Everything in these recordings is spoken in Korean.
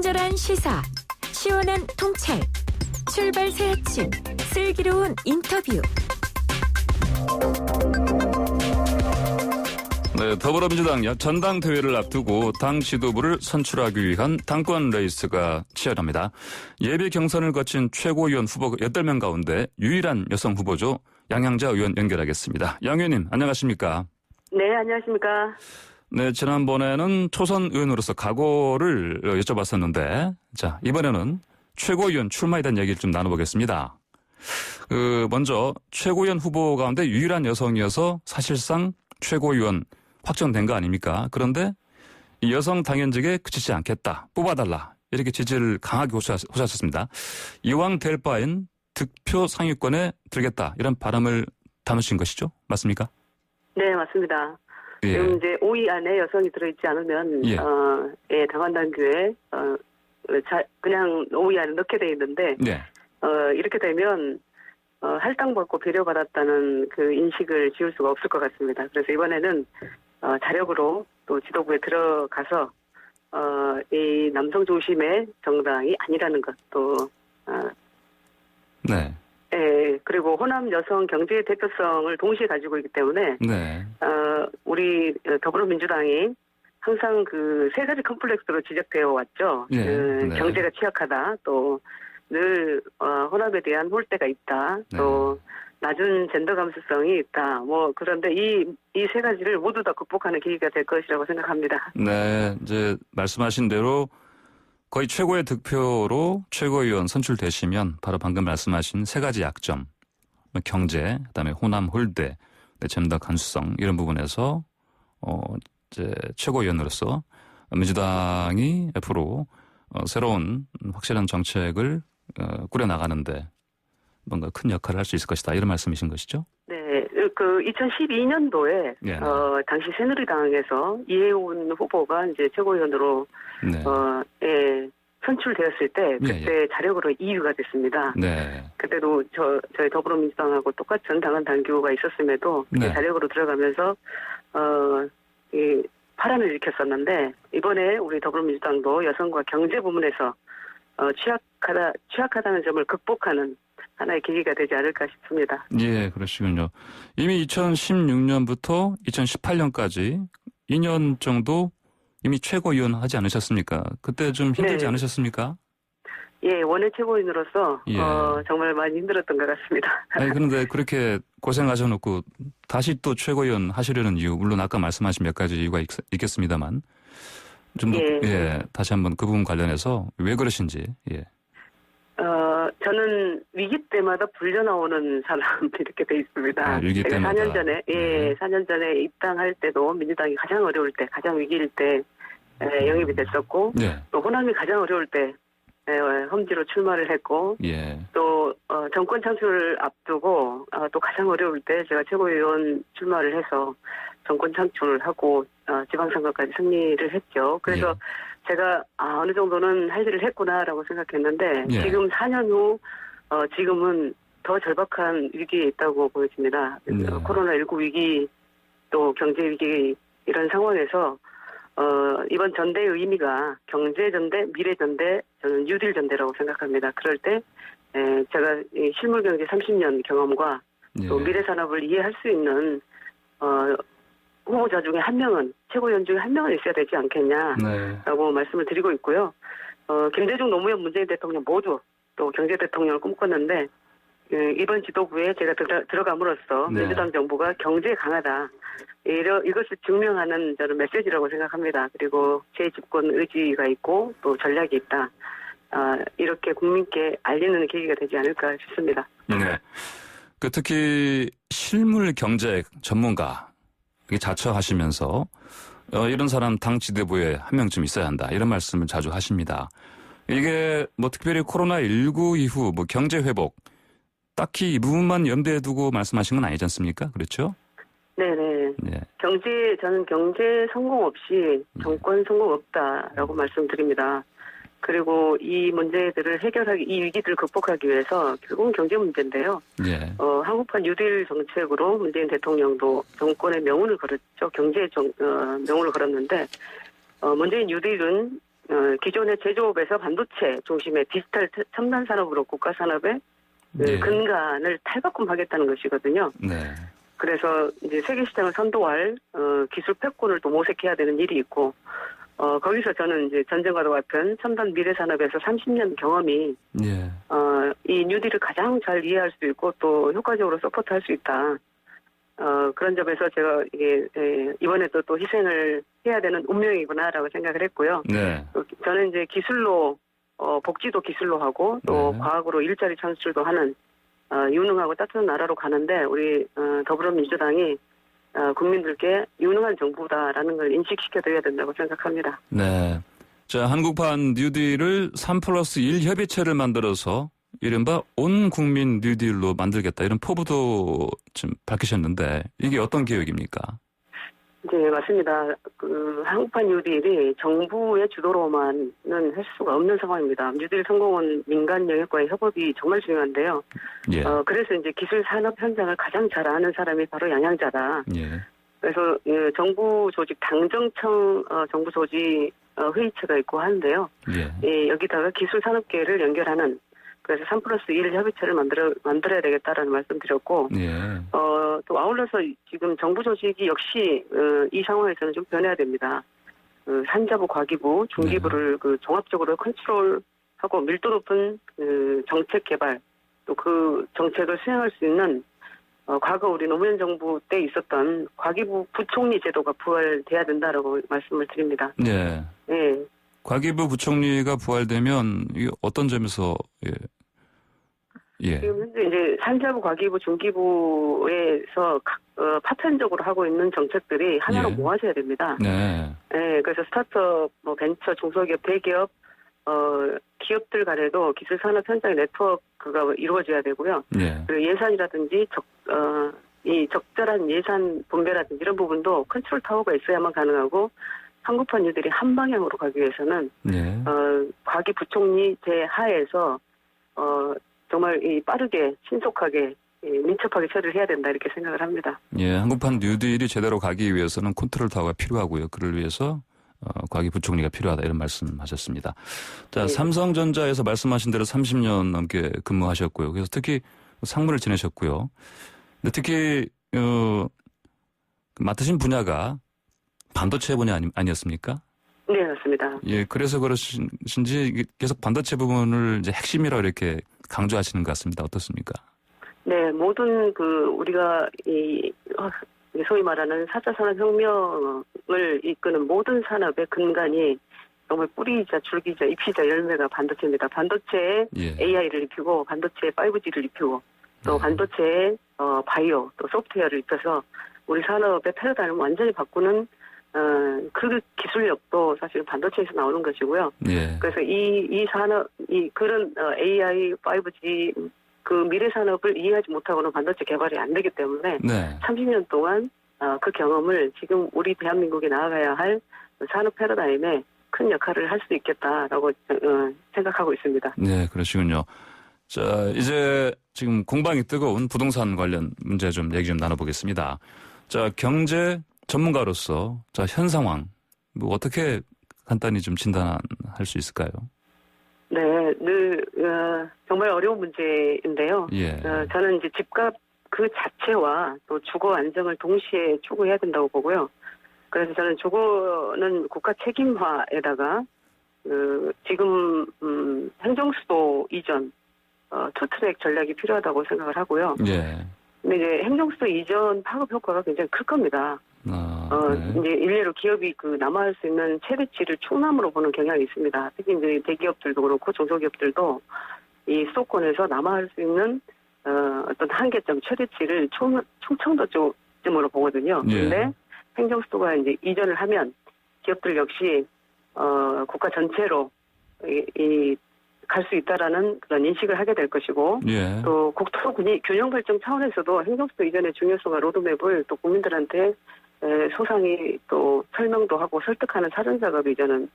친절한 시사, 시원한 통찰, 출발 새 아침, 슬기로운 인터뷰. 네, 더불어민주당 전당대회를 앞두고 당 지도부를 선출하기 위한 당권 레이스가 치열합니다. 예비 경선을 거친 최고위원 후보 8명 가운데 유일한 여성 후보죠. 양향자 의원 연결하겠습니다. 양 의원님 안녕하십니까? 네, 안녕하십니까? 네, 지난번에는 초선 의원으로서 각오를 여쭤봤었는데, 자, 이번에는 최고위원 출마에 대한 얘기를 좀 나눠보겠습니다. 먼저 최고위원 후보 가운데 유일한 여성이어서 사실상 최고위원 확정된 거 아닙니까? 그런데 이 여성 당연직에 그치지 않겠다, 뽑아달라, 이렇게 지지를 강하게 호소하셨습니다. 이왕 될 바엔 득표 상위권에 들겠다, 이런 바람을 담으신 것이죠? 맞습니까? 네, 맞습니다. 예. 지금 이제 5위 안에 여성이 들어있지 않으면, 당원당규에, 그냥 5위 안에 넣게 돼 있는데, 네. 이렇게 되면, 할당받고 배려받았다는 그 인식을 지울 수가 없을 것 같습니다. 그래서 이번에는, 자력으로 또 지도부에 들어가서, 이 남성 중심의 정당이 아니라는 것도, 네. 예, 그리고 호남 여성 경제 대표성을 동시에 가지고 있기 때문에, 네. 우리 더불어민주당이 항상 그 세 가지 컴플렉스로 지적되어 왔죠. 예, 네. 경제가 취약하다, 또 늘 혼합에 대한 홀대가 있다, 또 낮은 젠더 감수성이 있다. 그런데 이 세 가지를 모두 다 극복하는 계기가 될 것이라고 생각합니다. 네, 이제 말씀하신 대로 거의 최고의 득표로 최고위원 선출되시면 바로 방금 말씀하신 세 가지 약점, 경제, 그다음에 호남 홀대, 젠더 감수성, 이런 부분에서 이제 최고위원으로서 민주당이 앞으로 새로운 확실한 정책을 꾸려나가는데 뭔가 큰 역할을 할 수 있을 것이다, 이런 말씀이신 것이죠? 네, 그 2012년도에 예. 당시 새누리당에서 이해운 후보가 이제 최고위원으로 네. 선출되었을 때 그때 자력으로 2위가 됐습니다. 네. 그때도 저희 더불어민주당하고 똑같은 당헌 당규가 있었음에도 그때 자력으로 들어가면서 이 파란을 일으켰었는데, 이번에 우리 더불어민주당도 여성과 경제 부문에서 취약하다는 점을 극복하는 하나의 계기가 되지 않을까 싶습니다. 예, 그러시군요. 이미 2016년부터 2018년까지 2년 정도 이미 최고위원 하지 않으셨습니까? 그때 좀 힘들지 않으셨습니까? 예, 원외 최고위원으로서 정말 많이 힘들었던 것 같습니다. 아니, 그런데 그렇게 고생하셔놓고 다시 또 최고위원 하시려는 이유, 물론 아까 말씀하신 몇 가지 이유가 있겠습니다만 좀 더, 다시 한번 그 부분 관련해서 왜 그러신지. 예. 저는 위기 때마다 불려 나오는 사람 이렇게 돼 있습니다. 위기 때마다. 4년 전에, 4년 전에 입당할 때도 민주당이 가장 어려울 때, 가장 위기일 때 영입이 됐었고, 또 호남이 가장 어려울 때 험지로 출마를 했고, 또 정권 창출을 앞두고 또 가장 어려울 때 제가 최고위원 출마를 해서 정권 창출을 하고 지방선거까지 승리를 했죠. 그래서 제가 어느 정도는 할 일을 했구나라고 생각했는데, 지금 4년 후 지금은 더 절박한 위기에 있다고 보여집니다. 코로나19 위기, 또 경제 위기, 이런 상황에서 이번 전대의 의미가 경제전대, 미래전대, 저는 뉴딜 전대라고 생각합니다. 그럴 때 제가 실물경제 30년 경험과 또 미래산업을 이해할 수 있는 후보자 중에 한 명은, 최고위원 중에 한 명은 있어야 되지 않겠냐라고 말씀을 드리고 있고요. 김대중, 노무현, 문재인 대통령 모두 또 경제 대통령을 꿈꿨는데, 이번 지도부에 제가 들어감으로써 민주당 정부가 경제에 강하다, 이것을 증명하는 저는 메시지라고 생각합니다. 그리고 재집권 의지가 있고 또 전략이 있다, 이렇게 국민께 알리는 계기가 되지 않을까 싶습니다. 네. 특히 실물 경제 전문가 자처하시면서 이런 사람 당 지도부에 한 명쯤 있어야 한다, 이런 말씀을 자주 하십니다. 이게 특별히 코로나19 이후 경제 회복, 딱히 이 부분만 염두에 두고 말씀하신 건 아니지 않습니까? 그렇죠? 네네. 저는 경제 성공 없이 정권 성공 없다라고 말씀드립니다. 그리고 이 문제들을 이 위기들을 극복하기 위해서 결국은 경제 문제인데요. 한국판 뉴딜 정책으로 문재인 대통령도 정권의 명운을 걸었죠. 경제의 명운을 걸었는데, 문재인 뉴딜은 기존의 제조업에서 반도체 중심의 디지털 첨단 산업으로 국가 산업의 네. 근간을 탈바꿈하겠다는 것이거든요. 네. 그래서 이제 세계 시장을 선도할 기술 패권을 또 모색해야 되는 일이 있고 거기서 저는 이제 전쟁과도 같은 첨단 미래 산업에서 30년 경험이 예. 이 뉴딜을 가장 잘 이해할 수 있고 또 효과적으로 서포트할 수 있다. 그런 점에서 제가 이게 이번에도 또 희생을 해야 되는 운명이구나라고 생각을 했고요. 네. 저는 이제 기술로 복지도 기술로 하고 또 네. 과학으로 일자리 창출도 하는 유능하고 따뜻한 나라로 가는데 우리 더불어민주당이 국민들께 유능한 정부다라는 걸 인식시켜드려야 된다고 생각합니다. 네. 자, 한국판 뉴딜을 3+1 협의체를 만들어서 이른바 온 국민 뉴딜로 만들겠다 이런 포부도 좀 밝히셨는데 이게 어떤 계획입니까? 네, 맞습니다. 한국판 뉴딜이 정부의 주도로만은 할 수가 없는 상황입니다. 뉴딜 성공은 민간 영역과의 협업이 정말 중요한데요. 예. 그래서 이제 기술 산업 현장을 가장 잘 아는 사람이 바로 양양자다. 예. 그래서 정부 조직 당정청 정부 조직 회의체가 있고 하는데요. 예. 여기다가 기술 산업계를 연결하는 그래서 3+1 협의체를 만들어야 되겠다라는 말씀드렸고, 예. 또 아울러서 지금 정부 조직이 역시 이 상황에서는 좀 변해야 됩니다. 산자부, 과기부, 중기부를 종합적으로 컨트롤하고 밀도 높은 정책 개발, 또 그 정책을 수행할 수 있는 과거 우리 노무현 정부 때 있었던 과기부 부총리 제도가 부활돼야 된다라고 말씀을 드립니다. 네. 예. 과기부 부총리가 부활되면 이게 어떤 점에서 예. 지금 현재 이제 산자부, 과기부, 중기부에서 파편적으로 하고 있는 정책들이 하나로 예. 모아져야 됩니다. 네. 네, 그래서 스타트업, 벤처, 중소기업, 대기업, 기업들 간에도 기술 산업 현장의 네트워크가 이루어져야 되고요. 예. 그리고 예산이라든지 이 적절한 예산 분배라든지 이런 부분도 컨트롤 타워가 있어야만 가능하고 한국판 뉴딜이 한 방향으로 가기 위해서는 예. 과기 부총리 제하에서 정말 빠르게 신속하게 민첩하게 처리를 해야 된다 이렇게 생각을 합니다. 예, 한국판 뉴딜이 제대로 가기 위해서는 컨트롤 타워가 필요하고요. 그를 위해서 과기 부총리가 필요하다 이런 말씀하셨습니다. 자, 네. 삼성전자에서 말씀하신 대로 30년 넘게 근무하셨고요. 그래서 특히 상무를 지내셨고요. 근데 특히 맡으신 분야가 반도체 분야 아니었습니까? 네, 맞습니다. 예, 그래서 그러신지 계속 반도체 부분을 이제 핵심이라고 이렇게 강조하시는 것 같습니다. 어떻습니까? 네, 모든 우리가 소위 말하는 4차 산업혁명을 이끄는 모든 산업의 근간이 정말 뿌리이자 줄기이자 잎이자 열매가 반도체입니다. 반도체에 예. AI를 입히고 반도체에 5G를 입히고 또 반도체에 바이오 또 소프트웨어를 입혀서 우리 산업의 패러다임을 완전히 바꾸는 그 기술력도 사실 반도체에서 나오는 것이고요. 예. 그래서 이 산업, 그런 AI, 5G 그 미래 산업을 이해하지 못하고는 반도체 개발이 안 되기 때문에 네. 30년 동안 그 경험을 지금 우리 대한민국이 나아가야 할 산업 패러다임에 큰 역할을 할 수 있겠다라고 생각하고 있습니다. 네, 그러시군요. 자, 이제 지금 공방이 뜨거운 부동산 관련 문제 좀 얘기 좀 나눠보겠습니다. 자, 경제 전문가로서 현 상황 어떻게 간단히 좀 진단할 수 있을까요? 네, 정말 어려운 문제인데요. 예. 저는 이제 집값 그 자체와 또 주거 안정을 동시에 추구해야 된다고 보고요. 그래서 저는 주거는 국가 책임화에다가 지금 행정수도 이전 투트랙 전략이 필요하다고 생각을 하고요. 예. 근데 이제 행정수도 이전 파급 효과가 굉장히 클 겁니다. 네. 이제 일례로 기업이 남아할 수 있는 최대치를 충남으로 보는 경향이 있습니다. 특히 이제 대기업들도 그렇고 중소기업들도 이 수도권에서 남아할 수 있는 어떤 한계점 최대치를 충청도 쪽쯤으로 보거든요. 그런데 예. 행정수도가 이제 이전을 하면 기업들 역시 국가 전체로 갈 수 있다라는 그런 인식을 하게 될 것이고 예. 또 국토 균형 발전 차원에서도 행정수도 이전의 중요성과 로드맵을 또 국민들한테 소상히 또 설명도 하고 설득하는 사전 작업이 저는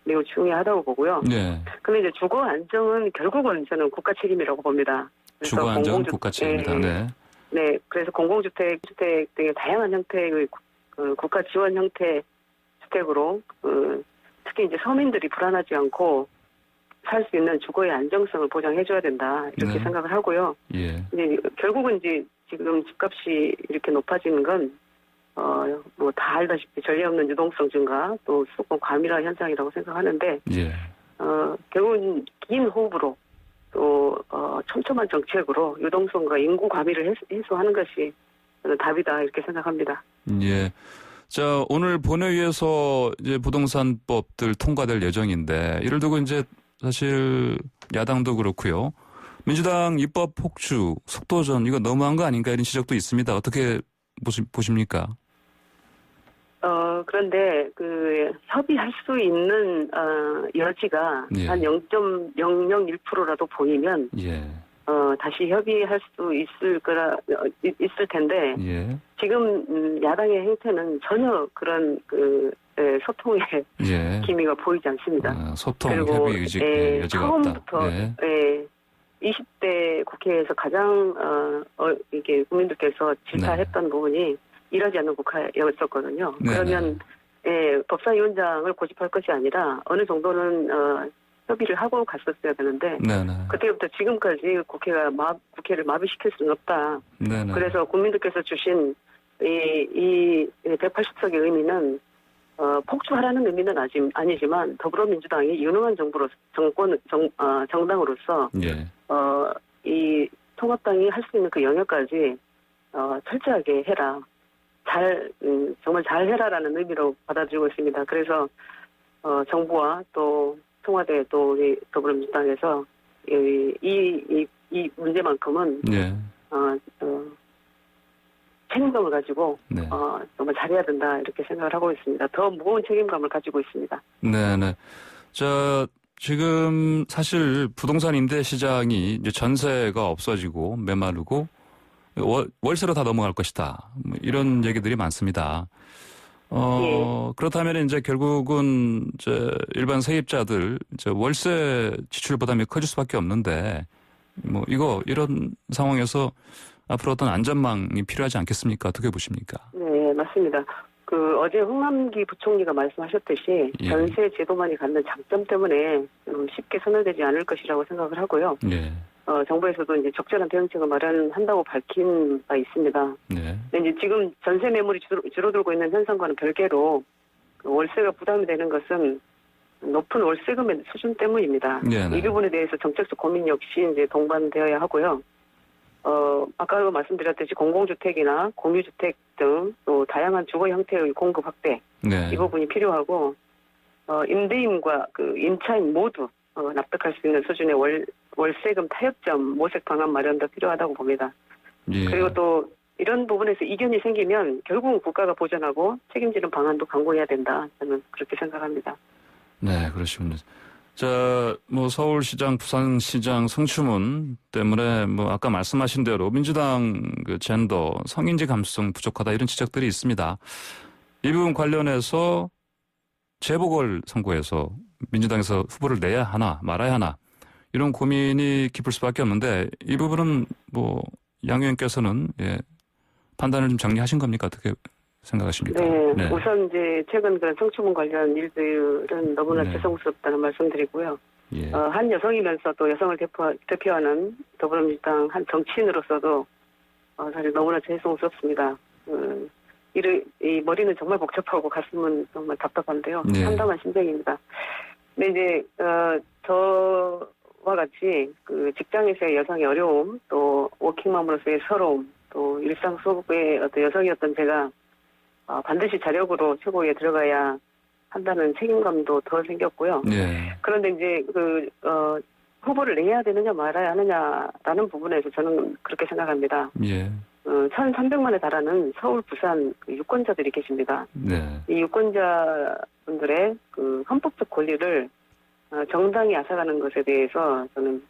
매우 중요하다고 보고요. 네. 근데 이제 주거 안정은 결국은 저는 국가 책임이라고 봅니다. 주거 안정은 국가 책임이다. 네. 네, 그래서 공공주택, 주택 등의 다양한 형태의 국가 지원 형태 주택으로 특히 이제 서민들이 불안하지 않고 살 수 있는 주거의 안정성을 보장해줘야 된다 이렇게 네. 생각을 하고요. 예. 이제 결국은 이제 지금 집값이 이렇게 높아지는 건 뭐 다 알다시피 전례 없는 유동성 증가 또 수도권 과밀화 현상이라고 생각하는데 예. 결국은 긴 호흡으로 또 촘촘한 정책으로 유동성과 인구 과밀을 해소하는 것이 저는 답이다 이렇게 생각합니다. 예. 자, 오늘 본회의에서 이제 부동산법들 통과될 예정인데 이를 두고 이제 사실 야당도 그렇고요. 민주당 입법 폭주, 속도전 이거 너무한 거 아닌가 이런 지적도 있습니다. 어떻게 보십니까? 그런데 협의할 수 있는 여지가 예. 한 0.001%라도 보이면 예. 다시 협의할 수 있을 텐데 예. 지금 야당의 행태는 전혀 그런 소통의 예. 기미가 보이지 않습니다. 소통, 그리고 협의 여지가 처음부터 없다. 예. 20대 국회에서 가장 이게 국민들께서 질타했던 부분이 일하지 않는 국회였었거든요. 네네. 그러면 법사위원장을 고집할 것이 아니라 어느 정도는 협의를 하고 갔었어야 되는데 네네. 그때부터 지금까지 국회를 마비시킬 수는 없다. 네네. 그래서 국민들께서 주신 이 180석의 의미는 폭주하라는 의미는 아니지만 더불어민주당이 유능한 정당으로서 예. 이 통합당이 할 수 있는 그 영역까지 철저하게 해라. 정말 잘 해라라는 의미로 받아들이고 있습니다. 그래서 정부와 또 청와대 또 우리 더불어민주당에서 이 문제만큼은 예. 책임감을 가지고 네. 정말 잘해야 된다 이렇게 생각을 하고 있습니다. 더 무거운 책임감을 가지고 있습니다. 네네. 지금 사실 부동산 임대 시장이 이제 전세가 없어지고 메마르고 월세로 다 넘어갈 것이다. 뭐 이런 얘기들이 많습니다. 예. 그렇다면 이제 결국은 일반 세입자들 월세 지출 부담이 커질 수밖에 없는데 뭐 이런 상황에서 앞으로 어떤 안전망이 필요하지 않겠습니까? 어떻게 보십니까? 네, 맞습니다. 어제 홍남기 부총리가 말씀하셨듯이 예. 전세 제도만이 갖는 장점 때문에 좀 쉽게 선언되지 않을 것이라고 생각을 하고요. 예. 정부에서도 이제 적절한 대응책을 마련한다고 밝힌 바 있습니다. 네. 이제 지금 전세 매물이 줄어들고 있는 현상과는 별개로 월세가 부담이 되는 것은 높은 월세금의 수준 때문입니다. 네네. 이 부분에 대해서 정책적 고민 역시 이제 동반되어야 하고요. 아까도 말씀드렸듯이 공공주택이나 공유주택 등 또 다양한 주거 형태의 공급 확대 네. 이 부분이 필요하고 임대인과 임차인 모두 납득할 수 있는 수준의 월세금 타협점 모색 방안 마련도 필요하다고 봅니다. 예. 그리고 또 이런 부분에서 이견이 생기면 결국은 국가가 보전하고 책임지는 방안도 강구해야 된다. 저는 그렇게 생각합니다. 네, 그러시군요. 서울시장, 부산시장 성추문 때문에 아까 말씀하신 대로 민주당 젠더, 성인지 감수성 부족하다 이런 지적들이 있습니다. 이 부분 관련해서 재보궐 선거에서 민주당에서 후보를 내야 하나 말아야 하나 이런 고민이 깊을 수밖에 없는데 이 부분은 양 의원께서는 판단을 좀 정리하신 겁니까? 어떻게 생각하십니까? 네. 우선 이제 최근 그런 성추문 관련 일들은 너무나 죄송스럽다는 말씀드리고요. 예. 한 여성이면서 또 여성을 대표하는 더불어민주당 한 정치인으로서도 사실 너무나 죄송스럽습니다. 이 머리는 정말 복잡하고 가슴은 정말 답답한데요. 네. 참담한 심정입니다. 근데 이제 저와 같이 직장에서의 여성의 어려움, 또 워킹맘으로서의 서러움, 또 일상 속의 어떤 여성이었던 제가 반드시 자력으로 최고위에 들어가야 한다는 책임감도 더 생겼고요. 네. 그런데 이제 후보를 내야 되느냐 말아야 하느냐라는 부분에서 저는 그렇게 생각합니다. 예. 1,300만에 달하는 서울, 부산 유권자들이 계십니다. 네. 이 유권자분들의 헌법적 권리를 정당이 앗아가는 것에 대해서 저는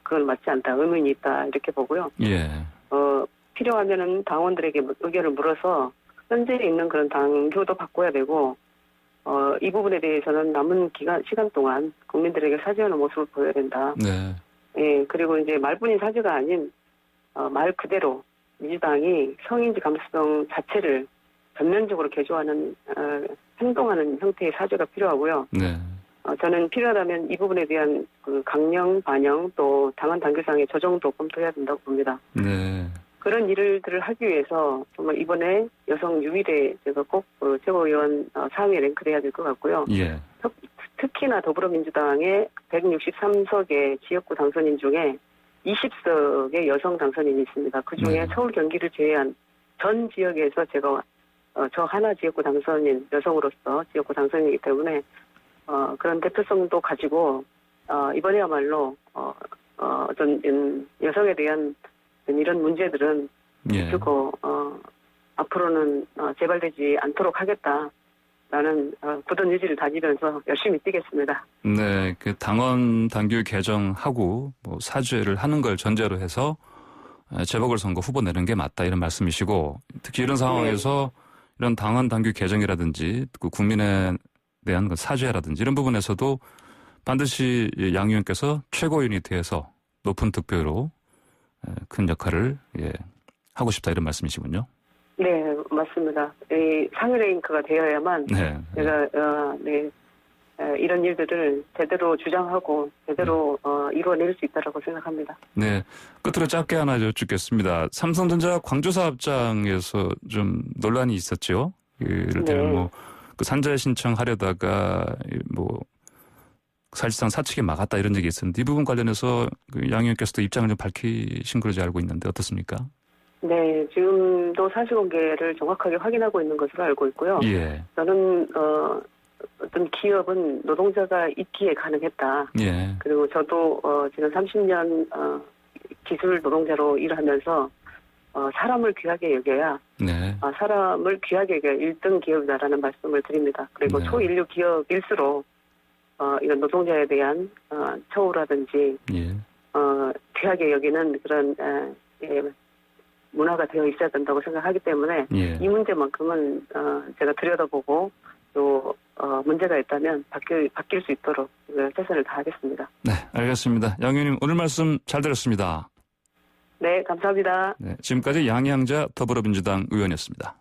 그건 맞지 않다, 의문이 있다 이렇게 보고요. 예. 필요하면은 당원들에게 의견을 물어서 현재 있는 그런 당교도 바꿔야 되고 이 부분에 대해서는 남은 시간 동안 국민들에게 사죄하는 모습을 보여야 된다. 네. 예, 그리고 이제 말뿐인 사죄가 아닌 말 그대로 민주당이 성인지 감수성 자체를 전면적으로 개조하는 행동하는 형태의 사죄가 필요하고요. 네. 저는 필요하다면 이 부분에 대한 그 강령, 반영 또 당헌 당규상의 조정도 검토해야 된다고 봅니다. 네. 그런 일들을 하기 위해서 정말 이번에 여성 유일에 제가 꼭 최고위원 상위에 랭크돼야 될 것 같고요. 예. 특히나 더불어민주당의 163석의 지역구 당선인 중에 20석의 여성 당선인이 있습니다. 그중에 서울 경기를 제외한 전 지역에서 제가 저 하나 지역구 당선인 여성으로서 지역구 당선인이기 때문에 그런 대표성도 가지고 이번에야말로 어떤 여성에 대한 이런 문제들은 그리고 앞으로는 재발되지 않도록 하겠다라는 굳은 의지를 다지면서 열심히 뛰겠습니다. 네, 그 당헌 당규 개정하고 뭐 사죄를 하는 걸 전제로 해서 재보궐선거 후보 내는 게 맞다 이런 말씀이시고 특히 이런 상황에서 이런 당헌 당규 개정이라든지 그 국민에 대한 사죄라든지 이런 부분에서도 반드시 양 의원께서 최고위원이 돼서 높은 득표로 큰 역할을 하고 싶다 이런 말씀이시군요. 네, 맞습니다. 이 상위 랭크가 되어야만 제가 이런 일들을 제대로 주장하고 제대로 이루어낼 수 있다고 생각합니다. 네, 끝으로 짧게 하나 여쭙겠습니다. 삼성전자 광주사업장에서 좀 논란이 있었죠. 이를테면 뭐 그 산재 신청하려다가 뭐 사실상 사측에 막았다 이런 얘기 있었는데 이 부분 관련해서 그 양 의원께서도 입장을 좀 밝히신 걸로 알고 있는데 어떻습니까? 네, 지금도 사실관계를 정확하게 확인하고 있는 것으로 알고 있고요. 예. 저는 어떤 기업은 노동자가 있기에 가능했다. 예. 그리고 저도 지난 30년 기술 노동자로 일하면서 사람을 귀하게 여겨야 사람을 귀하게 여겨야 1등 기업이다라는 말씀을 드립니다. 그리고 초인류 기업일수록 이런 노동자에 대한 처우라든지 귀하게 여기는 그런 문화가 되어 있어야 된다고 생각하기 때문에 이 문제만큼은 제가 들여다보고 또 문제가 있다면 바뀔 수 있도록 최선을 다하겠습니다. 네, 알겠습니다. 양 의원님 오늘 말씀 잘 들었습니다. 네, 감사합니다. 네, 지금까지 양양자 더불어민주당 의원이었습니다.